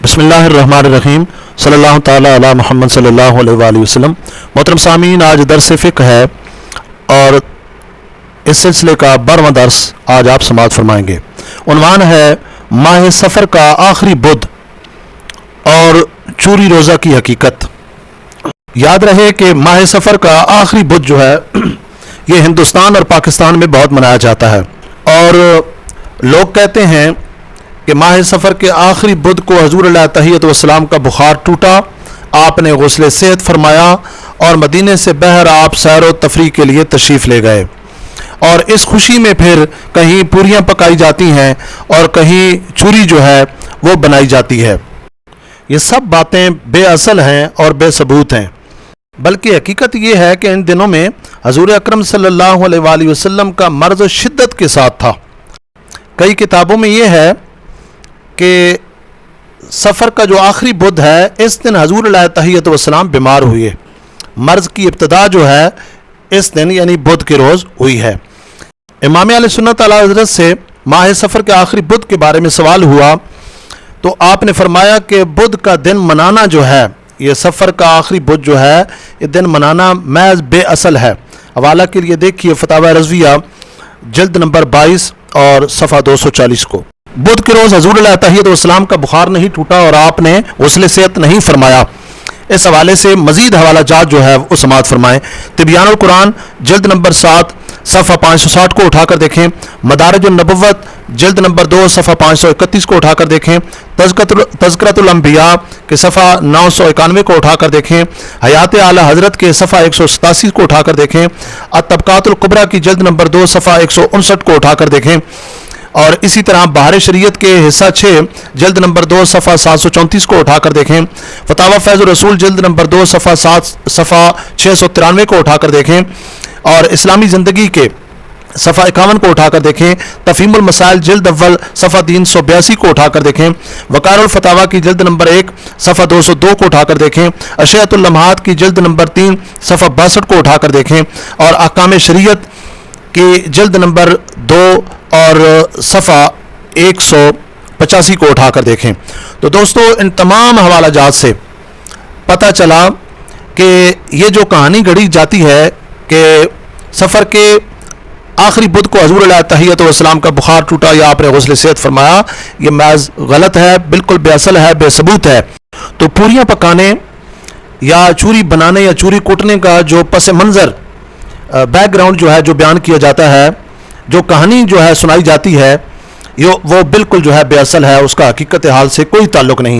बिस्मिल्लाह अर्रहमान अर्रहीम सल्लल्लाहु ताला अला मुहम्मद सल्लल्लाहु अलैहि वसल्लम। मोहतरम सामीन, आज दर्स फ़िक़्ह है और इस सिलसिले का 12वां दर्स आज आप समाअत फरमाएंगे। उन्वान है माह सफ़र का आखिरी बुध और चूरी रोज़ा की हकीकत। याद रहे कि माह सफ़र का आखिरी बुध जो है ये हिंदुस्तान और पाकिस्तान में बहुत मनाया जाता है और लोग कहते हैं कि माह सफ़र के आखिरी बुध को हजूर अलैहिस्सलातु वस्सलाम का बुखार टूटा, आपने गुस्ल सेहत फरमाया और मदीने से बहर आप सैर व तफरीह के लिए तशरीफ़ ले गए और इस खुशी में फिर कहीं पूरियाँ पकाई जाती हैं और कहीं चूरी जो है वो बनाई जाती है। ये सब बातें बेअसल हैं और बेसबूत हैं, बल्कि हकीकत ये है कि इन दिनों में हजूर अकरम सल्लल्लाहु अलैहि वसल्लम का मर्ज़ शिद्दत के साथ था। कई किताबों में ये है कि सफ़र का जो आखिरी बुध है इस दिन हजूर अलैहिस्सलातु वस्सलाम बीमार हुए। मर्ज़ की इब्तदा जो है इस दिन यानी बुध के रोज़ हुई है। इमाम अहले सुन्नत आला हज़रत से माह सफ़र के आखिरी बुध के बारे में सवाल हुआ तो आपने फरमाया कि बुध का दिन मनाना जो है, ये सफ़र का आखिरी बुध जो है ये दिन मनाना महज बेअसल है। हवाला के लिए देखिए फतावा रज़विया जल्द नंबर 22 और सफ़ा 240 को। बुध के रोज़ हजूर अलैहिस्सलातु वस्सलाम का बुखार नहीं टूटा और आपने गुस्ल सेहत नहीं फरमाया। इस हवाले से मज़ीद हवाला जात जो है वो समाअत फरमाएँ। तिबयानुल कुरान जल्द नंबर 7 सफ़ा 560 को उठाकर देखें। मदारिजुन नबुव्वत जल्द नंबर 2 सफ़ा 531 को उठाकर देखें। तज़किरतुल अंबिया के सफ़ा 991 को उठाकर देखें। हयात आला हज़रत के सफ़ा 187 को उठाकर देखें। अत-तबक़ातुल कुबरा की जल्द नंबर 2 सफ़ा 159 को उठाकर देखें और इसी तरह बहार शरीयत के हिस्सा 6 जल्द नंबर 2 सफ़ा 734 को उठाकर देखें। फतावा फैज़ुर रसूल जल्द नंबर 2 सफ़ा 693 को उठाकर देखें और इस्लामी ज़िंदगी के सफ़ा 51 को उठाकर देखें। तफ़हीमुल मसाइल जल्द अव्वल सफ़ा 382 को उठाकर देखें। वकारुल फतावा की जल्द नंबर 1 सफ़ा 202 को उठाकर देखें। अशअतुल लम्हात की जल्द नंबर 3 सफ़ा 62 को उठाकर देखें और अहकाम शरीयत की जल्द नंबर 2 और सफ़ा 185 को उठाकर देखें। तो दोस्तों, इन तमाम हवाला जात से पता चला कि ये जो कहानी गढ़ी जाती है कि सफ़र के आखिरी बुध को हजूर अलैहिस्सलातु वस्सलाम का बुखार टूटा या आपने गुस्ल सेहत फरमाया, ये महज गलत है, बिल्कुल बेअसल है, बेसबूत है। तो पूरियाँ पकाने या चूरी बनाने या चूरी कूटने का जो पस मंज़र बैकग्राउंड जो है जो बयान किया जाता है, जो कहानी जो है सुनाई जाती है, वो बिल्कुल जो है बेअसल है, उसका हकीकत हाल से कोई ताल्लुक़ नहीं।